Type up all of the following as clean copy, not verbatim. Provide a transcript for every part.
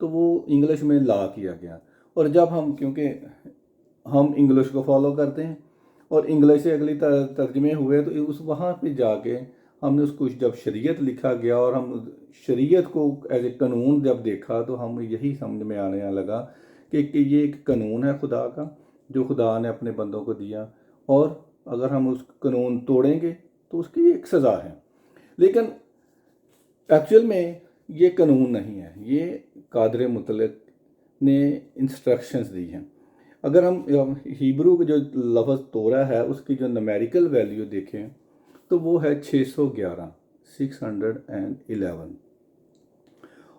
تو وہ انگلش میں لا کیا گیا، اور جب ہم کیونکہ ہم انگلش کو فالو کرتے ہیں اور انگلش سے اگلی ترجمے ہوئے، تو اس وہاں پہ جا کے ہم نے اس کو جب شریعت لکھا گیا اور ہم شریعت کو ایز اے قانون جب دیکھا تو ہم یہی سمجھ میں آنے لگا کہ یہ ایک قانون ہے خدا کا جو خدا نے اپنے بندوں کو دیا، اور اگر ہم اس قانون توڑیں گے تو اس کی ایک سزا ہے۔ لیکن ایکچوئل میں یہ قانون نہیں ہے، یہ قادر مطلق نے انسٹرکشنز دی ہیں۔ اگر ہم ہیبرو کا جو لفظ تورا ہے اس کی جو نمیریکل ویلیو دیکھیں تو وہ ہے 611 611۔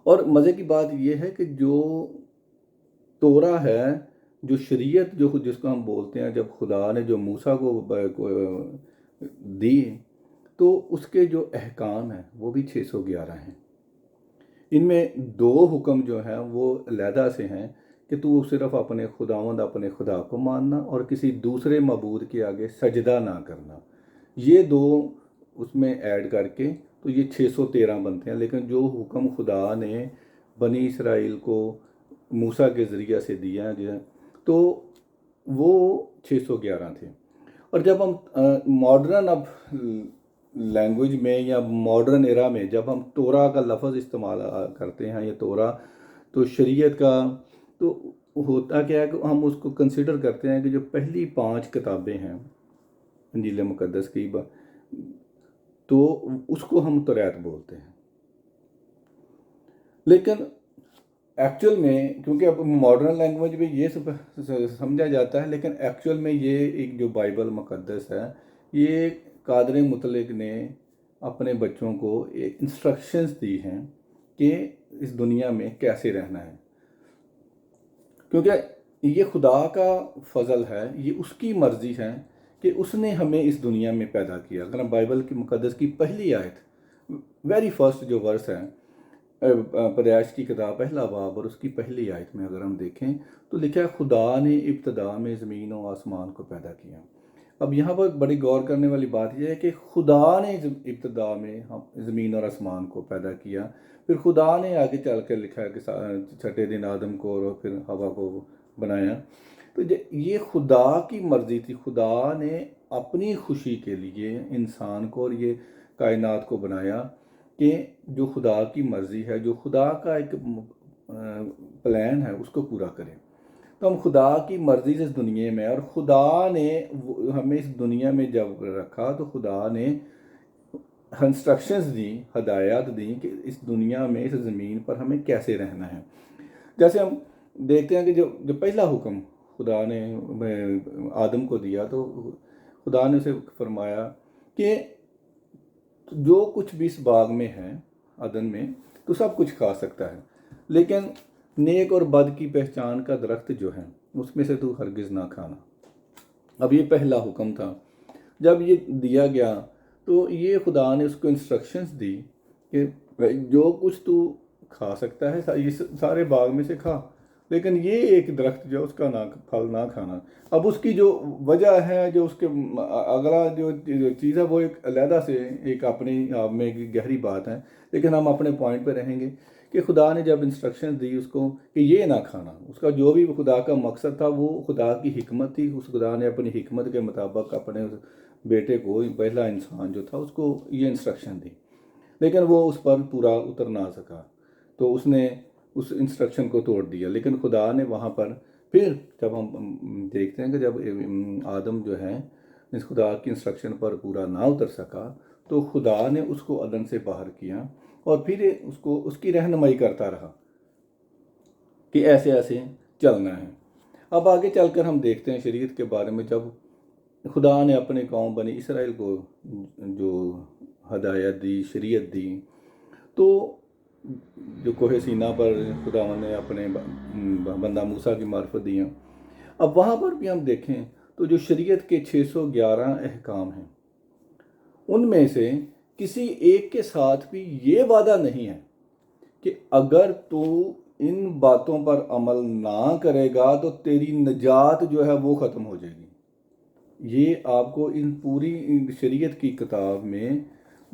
اور مزے کی بات یہ ہے کہ جو تورا ہے، جو شریعت جس کو ہم بولتے ہیں، جب خدا نے جو موسیٰ کو دی تو اس کے جو احکام ہیں وہ بھی 611 ہیں۔ ان میں 2 حکم جو ہیں وہ علیحدہ سے ہیں کہ تو صرف اپنے خدا کو ماننا اور کسی دوسرے معبود کے آگے سجدہ نہ کرنا۔ یہ 2 اس میں ایڈ کر کے تو یہ 613 بنتے ہیں، لیکن جو حکم خدا نے بنی اسرائیل کو موسیٰ کے ذریعہ سے دیا تو وہ 611 تھے۔ اور جب ہم ماڈرن اب لینگویج میں یا ماڈرن ایرا میں جب ہم تورا کا لفظ استعمال کرتے ہیں یا تورا تو شریعت کا، تو ہوتا کیا ہے کہ ہم اس کو کنسیڈر کرتے ہیں کہ جو پہلی 5 کتابیں ہیں انجیل مقدس کی تو اس کو ہم توریت بولتے ہیں۔ لیکن ایکچوئل میں کیونکہ اب ماڈرن لینگویج میں یہ سمجھا جاتا ہے، لیکن ایکچوئل میں یہ ایک جو بائبل مقدس ہے یہ قادر مطلق نے اپنے بچوں کو ایک انسٹرکشنز دی ہیں کہ اس دنیا میں کیسے رہنا ہے، کیونکہ یہ خدا کا فضل ہے، یہ اس کی مرضی ہے کہ اس نے ہمیں اس دنیا میں پیدا کیا۔ اگر ہم بائبل کی مقدس کی پہلی آیت ویری فرسٹ جو ورس ہے پیدائش کی کتاب پہلا باب اور اس کی پہلی آیت میں اگر ہم دیکھیں تو لکھا ہے خدا نے ابتدا میں زمین و آسمان کو پیدا کیا۔ اب یہاں پر بڑی غور کرنے والی بات یہ ہے کہ خدا نے ابتدا میں زمین اور آسمان کو پیدا کیا، پھر خدا نے آگے چل کر لکھا ہے کہ 6 دن آدم کو اور پھر ہوا کو بنایا۔ تو یہ خدا کی مرضی تھی، خدا نے اپنی خوشی کے لیے انسان کو اور یہ کائنات کو بنایا کہ جو خدا کی مرضی ہے، جو خدا کا ایک پلان ہے اس کو پورا کرے۔ تو ہم خدا کی مرضی سے اس دنیا میں، اور خدا نے ہمیں اس دنیا میں جب رکھا تو خدا نے انسٹرکشنز دی، ہدایات دی کہ اس دنیا میں اس زمین پر ہمیں کیسے رہنا ہے۔ جیسے ہم دیکھتے ہیں کہ جو پہلا حکم خدا نے آدم کو دیا تو خدا نے اسے فرمایا کہ جو کچھ بھی اس باغ میں ہے عدن میں تو سب کچھ کھا سکتا ہے، لیکن نیک اور بد کی پہچان کا درخت جو ہے اس میں سے تو ہرگز نہ کھانا۔ اب یہ پہلا حکم تھا، جب یہ دیا گیا تو یہ خدا نے اس کو انسٹرکشنز دی کہ جو کچھ تو کھا سکتا ہے یہ سارے باغ میں سے کھا، لیکن یہ ایک درخت جو اس کا پھل نہ کھانا۔ اب اس کی جو وجہ ہے، جو اس کے اگلا جو چیز ہے وہ ایک علیحدہ سے ایک اپنے آپ میں ایک گہری بات ہے، لیکن ہم اپنے پوائنٹ پہ رہیں گے کہ خدا نے جب انسٹرکشن دی اس کو کہ یہ نہ کھانا، اس کا جو بھی خدا کا مقصد تھا وہ خدا کی حکمت تھی۔ اس خدا نے اپنی حکمت کے مطابق اپنے بیٹے کو، پہلا انسان جو تھا، اس کو یہ انسٹرکشن دی، لیکن وہ اس پر پورا اتر نہ سکا تو اس نے اس انسٹرکشن کو توڑ دیا۔ لیکن خدا نے وہاں پر پھر جب ہم دیکھتے ہیں کہ جب آدم جو ہے اس خدا کی انسٹرکشن پر پورا نہ اتر سکا تو خدا نے اس کو عدن سے باہر کیا اور پھر اس کی رہنمائی کرتا رہا کہ ایسے ایسے چلنا ہے۔ اب آگے چل کر ہم دیکھتے ہیں شریعت کے بارے میں، جب خدا نے اپنے قوم بنی اسرائیل کو جو ہدایت دی، شریعت دی، تو جو کوہ سینا پر خدا نے اپنے بندہ موسیٰ کی معرفت دی ہیں، اب وہاں پر بھی ہم دیکھیں تو جو شریعت کے 611 احکام ہیں ان میں سے کسی ایک کے ساتھ بھی یہ وعدہ نہیں ہے کہ اگر تو ان باتوں پر عمل نہ کرے گا تو تیری نجات جو ہے وہ ختم ہو جائے گی۔ یہ آپ کو ان پوری شریعت کی کتاب میں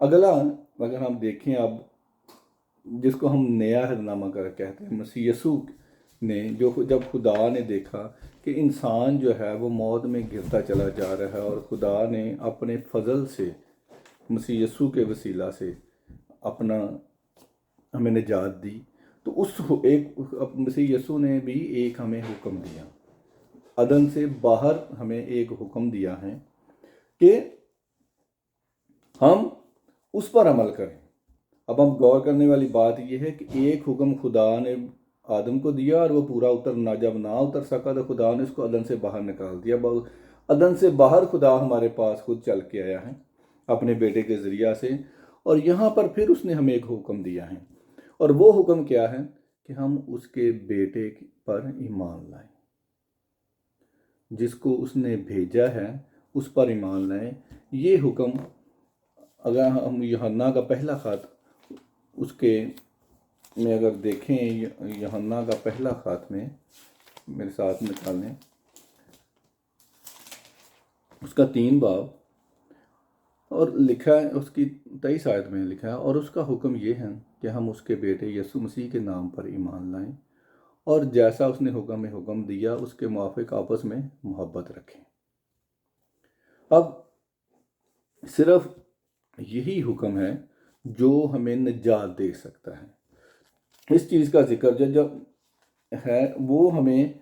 اگلا اگر ہم دیکھیں اب، جس کو ہم نیا عہد نامہ کر کہتے ہیں، مسیح یسوع نے جب خدا نے دیکھا کہ انسان جو ہے وہ موت میں گرتا چلا جا رہا ہے، اور خدا نے اپنے فضل سے مسیح یسوع کے وسیلہ سے اپنا ہمیں نجات دی، تو اس ایک مسیح یسوع نے بھی ایک ہمیں حکم دیا، عدن سے باہر ہمیں ایک حکم دیا ہے کہ ہم اس پر عمل کریں۔ اب ہم غور کرنے والی بات یہ ہے کہ ایک حکم خدا نے آدم کو دیا اور وہ پورا جب نہ اتر سکا تو خدا نے اس کو عدن سے باہر نکال دیا۔ عدن سے باہر خدا ہمارے پاس خود چل کے آیا ہے اپنے بیٹے کے ذریعہ سے، اور یہاں پر پھر اس نے ہمیں ایک حکم دیا ہے، اور وہ حکم کیا ہے کہ ہم اس کے بیٹے پر ایمان لائیں، جس کو اس نے بھیجا ہے اس پر ایمان لائیں۔ یہ حکم اگر ہم یوحنا کا پہلا خط اس کے میں اگر دیکھیں، یوحنا کا پہلا خط میں میرے ساتھ نکالیں، اس کا 3 باب، اور لکھا ہے اس کی 23 آیت میں لکھا ہے، اور اس کا حکم یہ ہے کہ ہم اس کے بیٹے یسوع مسیح کے نام پر ایمان لائیں، اور جیسا اس نے حکم دیا اس کے موافق آپس میں محبت رکھیں۔ اب صرف یہی حکم ہے جو ہمیں نجات دے سکتا ہے۔ اس چیز کا ذکر جو ہے وہ ہمیں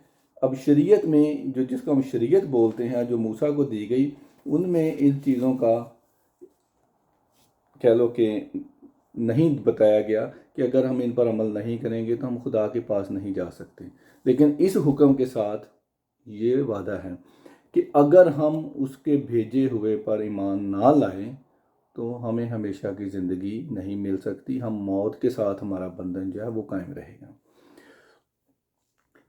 اب شریعت میں جس کو ہم شریعت بولتے ہیں، جو موسیٰ کو دی گئی، ان میں ان چیزوں کا کہہ لو کہ نہیں بتایا گیا کہ اگر ہم ان پر عمل نہیں کریں گے تو ہم خدا کے پاس نہیں جا سکتے۔ لیکن اس حکم کے ساتھ یہ وعدہ ہے کہ اگر ہم اس کے بھیجے ہوئے پر ایمان نہ لائیں تو ہمیں ہمیشہ کی زندگی نہیں مل سکتی، ہم موت کے ساتھ ہمارا بندھن جو ہے وہ قائم رہے گا۔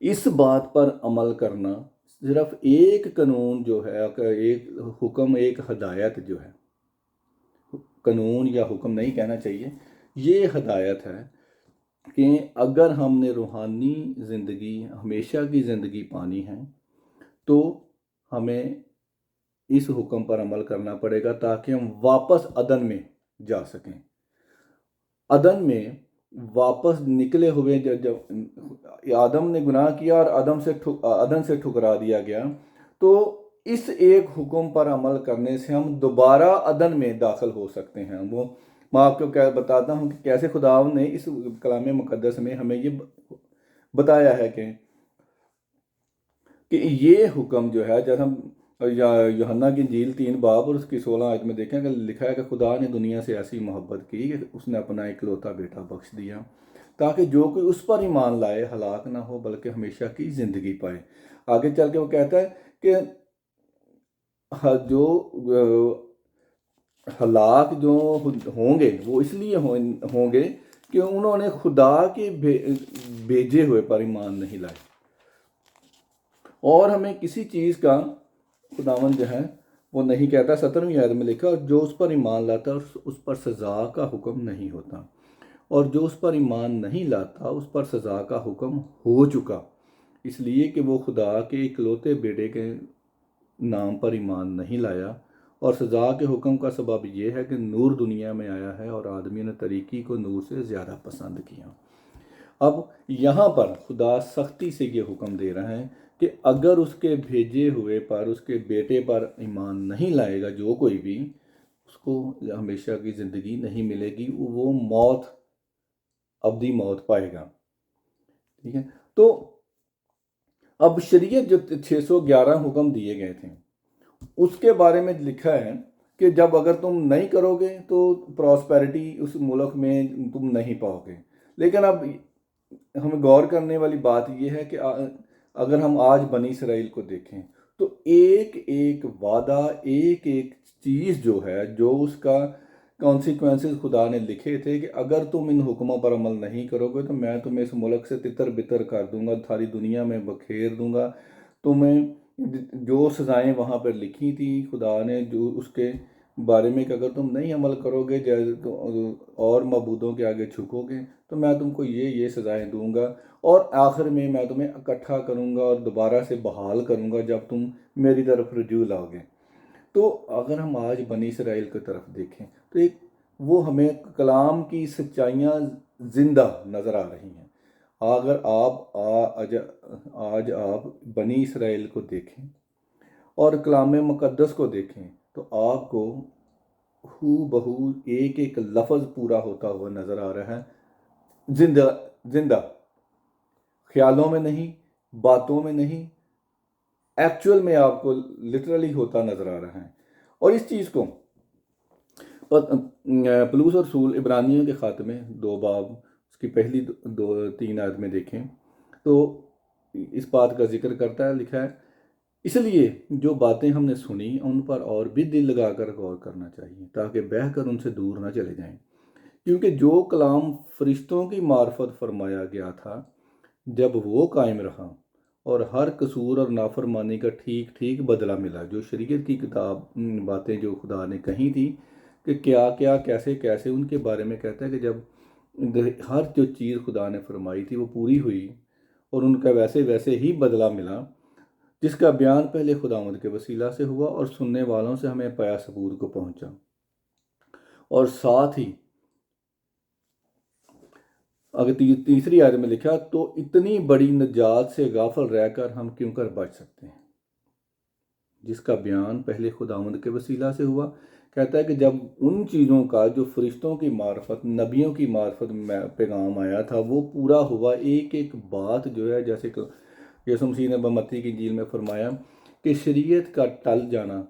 اس بات پر عمل کرنا صرف ایک قانون جو ہے، ایک حکم، ایک ہدایت جو ہے، قانون یا حکم نہیں کہنا چاہیے، یہ ہدایت ہے کہ اگر ہم نے روحانی زندگی، ہمیشہ کی زندگی پانی ہے تو ہمیں اس حکم پر عمل کرنا پڑے گا تاکہ ہم واپس عدن میں جا سکیں۔ عدن میں واپس نکلے ہوئے جب آدم نے گناہ کیا اور عدن سے ٹھکرا دیا گیا، تو اس ایک حکم پر عمل کرنے سے ہم دوبارہ عدن میں داخل ہو سکتے ہیں۔ وہ میں آپ کو بتاتا ہوں کہ کیسے خدا نے اس کلام مقدس میں ہمیں یہ بتایا ہے کہ یہ حکم جو ہے، جب ہم یوحنا کی انجیل 3 باب اور اس کی 16 آیت میں دیکھیں کہ لکھا ہے کہ خدا نے دنیا سے ایسی محبت کی کہ اس نے اپنا اکلوتا بیٹا بخش دیا تاکہ جو کوئی اس پر ایمان لائے ہلاک نہ ہو بلکہ ہمیشہ کی زندگی پائے۔ آگے چل کے وہ کہتا ہے کہ جو ہلاک جو ہوں گے وہ اس لیے ہوں گے کہ انہوں نے خدا کے بھیجے ہوئے پر ایمان نہیں لائے۔ اور ہمیں کسی چیز کا خداوند جو ہے وہ نہیں کہتا، 17ویں آیت میں لکھا، اور جو اس پر ایمان لاتا اس پر سزا کا حکم نہیں ہوتا، اور جو اس پر ایمان نہیں لاتا اس پر سزا کا حکم ہو چکا، اس لیے کہ وہ خدا کے اکلوتے بیٹے کے نام پر ایمان نہیں لایا۔ اور سزا کے حکم کا سبب یہ ہے کہ نور دنیا میں آیا ہے اور آدمی نے طریقی کو نور سے زیادہ پسند کیا۔ اب یہاں پر خدا سختی سے یہ حکم دے رہا ہے کہ اگر اس کے بھیجے ہوئے پر، اس کے بیٹے پر ایمان نہیں لائے گا جو کوئی بھی، اس کو ہمیشہ کی زندگی نہیں ملے گی، وہ موت، ابدی موت پائے گا۔ ٹھیک ہے، تو اب شریعت جو 611 حکم دیے گئے تھے اس کے بارے میں لکھا ہے کہ جب اگر تم نہیں کرو گے تو پراسپیرٹی اس ملک میں تم نہیں پاؤ گے۔ لیکن اب ہمیں غور کرنے والی بات یہ ہے کہ اگر ہم آج بنی اسرائیل کو دیکھیں تو ایک ایک وعدہ، ایک ایک چیز جو ہے، جو اس کا کانسیکوینسز خدا نے لکھے تھے کہ اگر تم ان حکموں پر عمل نہیں کرو گے تو میں تمہیں اس ملک سے تتر بتر کر دوں گا، ساری دنیا میں بکھیر دوں گا، تمہیں جو سزائیں وہاں پر لکھی تھیں خدا نے جو اس کے بارے میں کہ اگر تم نہیں عمل کرو گے اور معبودوں کے آگے جھکو گے تو میں تم کو یہ سزائیں دوں گا، اور آخر میں تمہیں اکٹھا کروں گا اور دوبارہ سے بحال کروں گا جب تم میری طرف رجوع لاؤ گے۔ تو اگر ہم آج بنی اسرائیل کی طرف دیکھیں تو ایک وہ ہمیں کلام کی سچائیاں زندہ نظر آ رہی ہیں۔ اگر آپ آج آپ بنی اسرائیل کو دیکھیں اور کلام مقدس کو دیکھیں تو آپ کو ہو بہو ایک ایک لفظ پورا ہوتا ہوا نظر آ رہا ہے، زندہ زندہ، خیالوں میں نہیں، باتوں میں نہیں، ایکچول میں آپ کو لٹرلی ہوتا نظر آ رہا ہے۔ اور اس چیز کو پولس اور رسول عبرانیوں کے خط میں 2 باب اس کی پہلی 3 آیت میں دیکھیں تو اس بات کا ذکر کرتا ہے، لکھا ہے اس لیے جو باتیں ہم نے سنی ان پر اور بھی دل لگا کر غور کرنا چاہیے تاکہ بہہ کر ان سے دور نہ چلے جائیں، کیونکہ جو کلام فرشتوں کی معرفت فرمایا گیا تھا جب وہ قائم رہا اور ہر قصور اور نافرمانی کا ٹھیک ٹھیک بدلہ ملا، جو شریعت کی کتاب باتیں جو خدا نے کہیں تھی کہ کیا کیا کیسے کیسے، ان کے بارے میں کہتا ہے کہ جب ہر جو چیز خدا نے فرمائی تھی وہ پوری ہوئی اور ان کا ویسے ویسے ہی بدلہ ملا، جس کا بیان پہلے خداوند کے وسیلہ سے ہوا اور سننے والوں سے ہمیں پایا ثبوت کو پہنچا، اور ساتھ ہی اگر تیسری آیت میں لکھا تو اتنی بڑی نجات سے غافل رہ کر ہم کیوں کر بچ سکتے ہیں، جس کا بیان پہلے خداوند کے وسیلہ سے ہوا۔ کہتا ہے کہ جب ان چیزوں کا جو فرشتوں کی معرفت، نبیوں کی معرفت میں پیغام آیا تھا وہ پورا ہوا، ایک ایک بات جو ہے، جیسے کہ یسوع مسیح نے متی کی انجیل میں فرمایا کہ شریعت کا ٹل جانا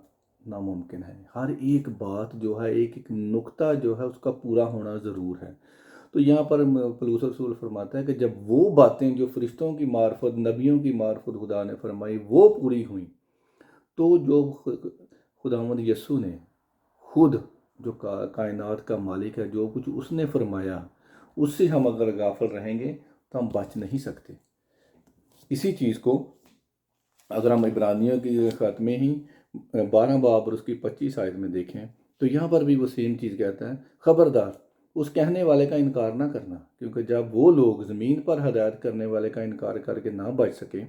ناممکن ہے، ہر ایک بات جو ہے، ایک ایک نقطہ جو ہے اس کا پورا ہونا ضرور ہے۔ تو یہاں پر پولس رسول فرماتا ہے کہ جب وہ باتیں جو فرشتوں کی معرفت، نبیوں کی معرفت خدا نے فرمائی وہ پوری ہوئیں، تو جو خداوند یسوع نے خود جو کائنات کا مالک ہے، جو کچھ اس نے فرمایا اس سے ہم اگر غافل رہیں گے تو ہم بچ نہیں سکتے۔ اسی چیز کو اگر ہم عبرانیوں کی خط میں ہی 12 باب اور اس کی 25 آیت میں دیکھیں تو یہاں پر بھی وہ سیم چیز کہتا ہے، خبردار اس کہنے والے کا انکار نہ کرنا، کیونکہ جب وہ لوگ زمین پر ہدایت کرنے والے کا انکار کر کے نہ بچ سکے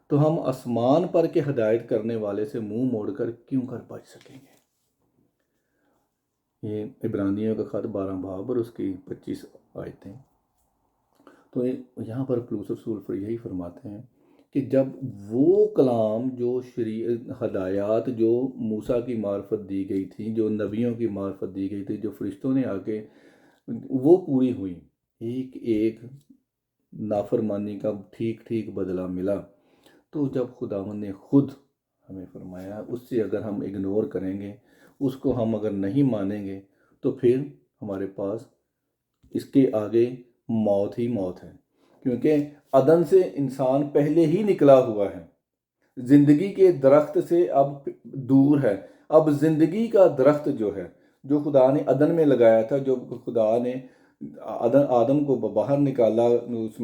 تو ہم آسمان پر کے ہدایت کرنے والے سے منہ موڑ کر کیوں کر بچ سکیں گے۔ یہ عبرانیوں کا خط 12 باب اور اس کی 25 آیتیں۔ تو یہاں پر پولس رسول یہی فرماتے ہیں کہ جب وہ کلام جو ہدایات جو موسیٰ کی معرفت دی گئی تھی، جو نبیوں کی معرفت دی گئی تھی، جو فرشتوں نے آ کے وہ پوری ہوئی، ایک ایک نافرمانی کا ٹھیک ٹھیک بدلہ ملا، تو جب خداوند نے خود ہمیں فرمایا اس سے اگر ہم اگنور کریں گے، اس کو ہم اگر نہیں مانیں گے تو پھر ہمارے پاس اس کے آگے موت ہی موت ہے، کیونکہ عدن سے انسان پہلے ہی نکلا ہوا ہے، زندگی کے درخت سے اب دور ہے۔ اب زندگی کا درخت جو ہے، جو خدا نے عدن میں لگایا تھا، جو خدا نے آدم کو باہر نکالا اس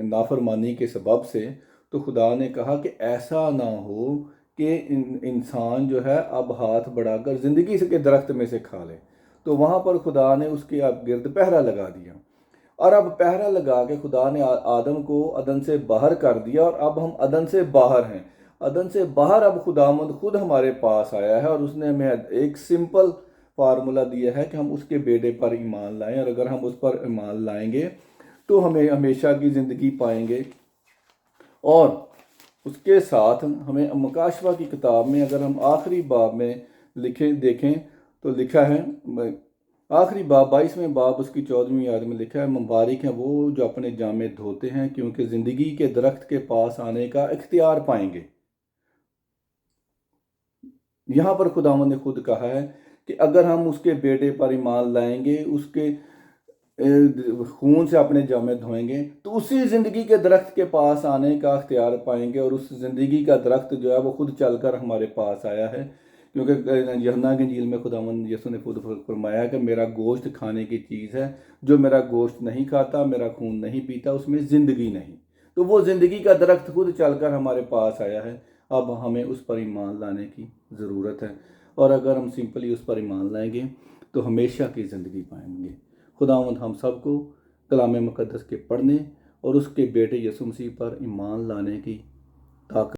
نافرمانی کے سبب سے، تو خدا نے کہا کہ ایسا نہ ہو کہ انسان جو ہے اب ہاتھ بڑھا کر زندگی کے درخت میں سے کھا لے، تو وہاں پر خدا نے اس کے اب گرد پہرا لگا دیا، اور اب پہرا لگا کے خدا نے آدم کو عدن سے باہر کر دیا، اور اب ہم عدن سے باہر ہیں۔ عدن سے باہر اب خداوند خود ہمارے پاس آیا ہے، اور اس نے ہمیں ایک سمپل فارمولا دیا ہے کہ ہم اس کے بیٹے پر ایمان لائیں، اور اگر ہم اس پر ایمان لائیں گے تو ہمیں ہمیشہ کی زندگی پائیں گے۔ اور اس کے ساتھ ہمیں مکاشفہ کی کتاب میں اگر ہم آخری باب میں دیکھیں تو لکھا ہے، آخری باب 22ویں باب اس کی 14ویں آیت میں لکھا ہے، مبارک ہیں وہ جو اپنے جامے دھوتے ہیں کیونکہ زندگی کے درخت کے پاس آنے کا اختیار پائیں گے۔ یہاں پر خداوند نے خود کہا ہے کہ اگر ہم اس کے بیٹے پر ایمان لائیں گے، اس کے خون سے اپنے جامے دھوئیں گے، تو اسی زندگی کے درخت کے پاس آنے کا اختیار پائیں گے، اور اس زندگی کا درخت جو ہے وہ خود چل کر ہمارے پاس آیا ہے، کیونکہ یوحنا کی انجیل میں خداوند یسوع نے خود فرمایا کہ میرا گوشت کھانے کی چیز ہے، جو میرا گوشت نہیں کھاتا، میرا خون نہیں پیتا، اس میں زندگی نہیں۔ تو وہ زندگی کا درخت خود چل کر ہمارے پاس آیا ہے، اب ہمیں اس پر ایمان لانے کی ضرورت ہے، اور اگر ہم سمپلی اس پر ایمان لائیں گے تو ہمیشہ کی زندگی پائیں گے۔ خداوند ہم سب کو کلام مقدس کے پڑھنے اور اس کے بیٹے یسوع مسیح پر ایمان لانے کی طاقت